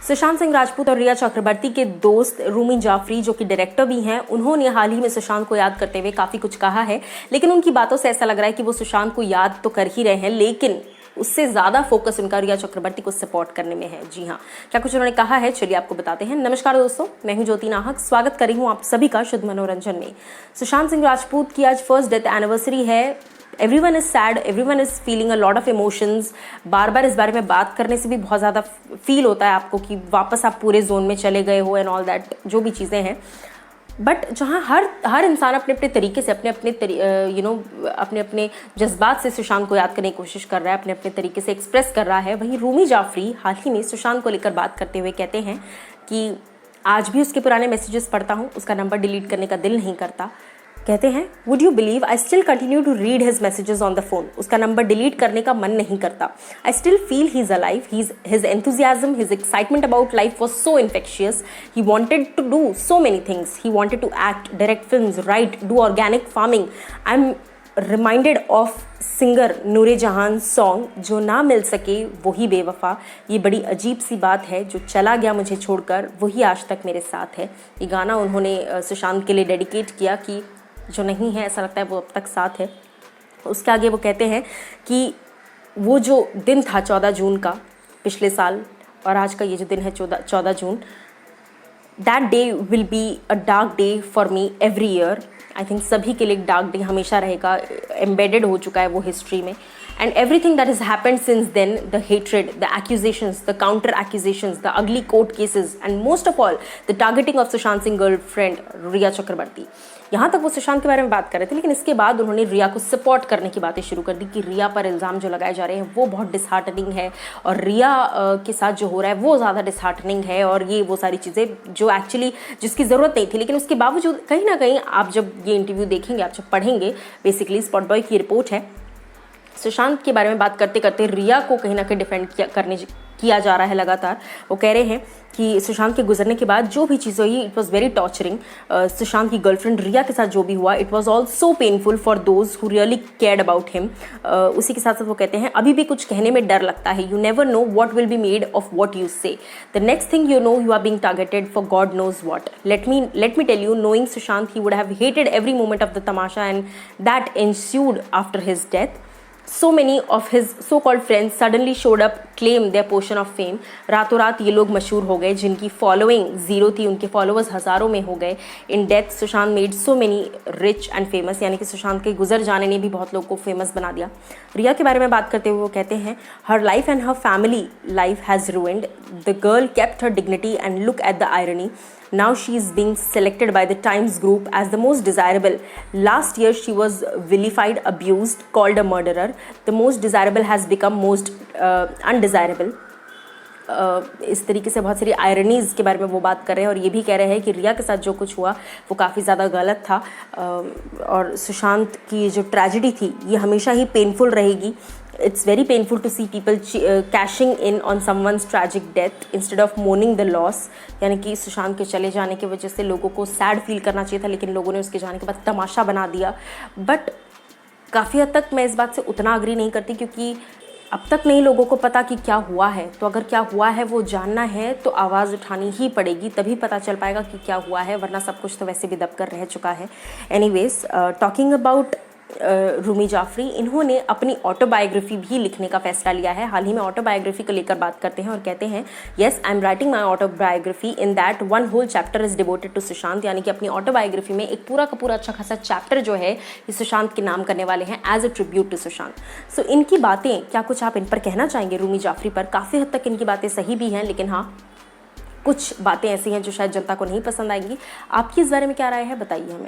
सुशांत सिंह राजपूत और रिया चक्रवर्ती के दोस्त रूमी जाफरी, जो कि डायरेक्टर भी हैं, उन्होंने हाल ही में सुशांत को याद करते हुए काफ़ी कुछ कहा है। लेकिन उनकी बातों से ऐसा लग रहा है कि वो सुशांत को याद तो कर ही रहे हैं, लेकिन उससे ज़्यादा फोकस उनका रिया चक्रवर्ती को सपोर्ट करने में है। जी हाँ, क्या कुछ उन्होंने कहा है, चलिए आपको बताते हैं। नमस्कार दोस्तों, मैं हूं ज्योति नाहक, स्वागत कर रही हूं आप सभी का शुद्ध मनोरंजन में। सुशांत सिंह राजपूत की आज फर्स्ट डेथ एनिवर्सरी है। Everyone is sad, everyone is feeling a lot of emotions. बार बार इस बारे में बात करने से भी बहुत ज़्यादा फील होता है आपको कि वापस आप पूरे जोन में चले गए हो एंड ऑल दैट, जो भी चीज़ें हैं। बट जहाँ हर इंसान अपने अपने तरीके से अपने अपने जज्बात से सुशांत को याद करने की कोशिश कर रहा है, अपने अपने तरीके से एक्सप्रेस कर रहा है। वहीं रूमी जाफरी हाल ही में सुशांत को लेकर बात करते हुए कहते हैं कि आज भी उसके पुराने मैसेजेस पढ़ता हूँ, उसका नंबर डिलीट करने का दिल नहीं करता। कहते हैं, would you believe I still continue to read his messages on the phone. उसका नंबर डिलीट करने का मन नहीं करता। I still feel he is alive, his enthusiasm, his excitement about life was so infectious. He wanted to do so many things. He wanted to act, direct films, write, do organic farming. I am reminded of singer Noore Jahan song, जो ना मिल सके वही बेवफा। ये बड़ी अजीब सी बात है, जो चला गया मुझे छोड़कर वही आज तक मेरे साथ है। ये गाना उन्होंने सुशांत के लिए डेडिकेट किया कि जो नहीं है ऐसा लगता है वो अब तक साथ है। उसके आगे वो कहते हैं कि वो जो दिन था 14 जून का पिछले साल, और आज का ये जो दिन है 14 June, that day will be a dark day for me every year. I think सभी के लिए डार्क डे हमेशा रहेगा, एम्बेडेड हो चुका है वो हिस्ट्री में। And everything that has happened since then, the hatred, the accusations, the counter accusations, the ugly court cases, and most of all, the targeting of Sushant Singh girlfriend Riya Chakrabarty. यहाँ तक वो सुशांत के बारे में बात कर रहे थे, लेकिन इसके बाद उन्होंने रिया को सपोर्ट करने की बातें शुरू कर दी कि रिया पर इल्ज़ाम जो लगाए जा रहे हैं वो बहुत डिसहार्टनिंग है, और रिया के साथ जो हो रहा है वो ज़्यादा डिसहार्टनिंग है, और ये वो सारी चीज़ें जो एक्चुअली जिसकी ज़रूरत नहीं थी। लेकिन उसके बावजूद कहीं ना कहीं आप जब ये इंटरव्यू देखेंगे, आप जब पढ़ेंगे, बेसिकली स्पॉट बॉय की रिपोर्ट है, सुशांत के बारे में बात करते करते रिया को कहीं ना कहीं डिफेंड किया जा रहा है लगातार। वो कह रहे हैं कि सुशांत के गुजरने के बाद जो भी चीज़ हुई, it was very torturing. Sushant की गर्लफ्रेंड रिया के साथ जो भी हुआ, it was all so painful for those who really cared about him. उसी के साथ साथ वो कहते हैं, अभी भी कुछ कहने में डर लगता है। You never know what will be made of what you say. The next thing you know, you are being targeted for God knows what. Let me tell you, knowing Sushant, he would have hated every moment of the tamasha and that ensued after his death. So many of his so-called friends suddenly showed up, claim their portion of fame. रातों रात ये लोग मशहूर हो गए, जिनकी following zero थी उनके फॉलोअर्स हज़ारों में हो गए। In death Sushant made so many rich and famous, यानी कि सुशांत के गुजर जाने ने भी बहुत लोग को फेमस बना दिया। रिया के बारे में बात करते हुए वो कहते हैं, हर life and her family life has ruined. The girl kept her dignity and look at the irony. Now she is being selected by the Times Group as the most desirable. Last year she was vilified, abused, called a murderer. The most desirable has become most undesirable. इस तरीके से बहुत सारी आयरनीज़ के बारे में वो बात कर रहे हैं, और ये भी कह रहे हैं कि रिया के साथ जो कुछ हुआ वो काफ़ी ज़्यादा गलत था, और सुशांत की जो ट्रेजेडी थी ये हमेशा ही पेनफुल रहेगी। It's very painful to see people cashing in on someone's tragic death instead of mourning the loss. यानी कि सुशांत के चले जाने की वजह से लोगों को सैड फील करना चाहिए था, लेकिन लोगों ने उसके जाने के बाद तमाशा बना दिया। बट काफ़ी हद तक मैं इस बात से उतना अग्री नहीं करती, क्योंकि अब तक नहीं लोगों को पता कि क्या हुआ है। तो अगर क्या हुआ है वो जानना है तो आवाज़ उठानी ही पड़ेगी, तभी पता चल पाएगा कि क्या हुआ है, वरना सब कुछ तो वैसे भी दब कर रह चुका है। Anyways, talking about Rumi Jafri, इन्होंने अपनी ऑटोबायोग्राफी भी लिखने का फैसला लिया है। हाल ही में ऑटोबायोग्राफी को लेकर बात करते हैं और कहते हैं, yes I am writing my autobiography, in that one whole chapter is devoted to Sushant. यानी कि अपनी ऑटोबायोग्राफी में एक पूरा का पूरा अच्छा खासा चैप्टर जो है ये सुशांत के नाम करने वाले हैं, as a tribute to Sushant. So इनकी बातें, क्या कुछ आप इन पर कहना चाहेंगे रूमी जाफरी पर? काफ़ी हद तक इनकी बातें सही भी हैं, लेकिन हाँ, कुछ बातें ऐसी हैं जो शायद जनता को नहीं पसंद आएंगी। आपकी इस बारे में क्या राय है, बताइए हमें।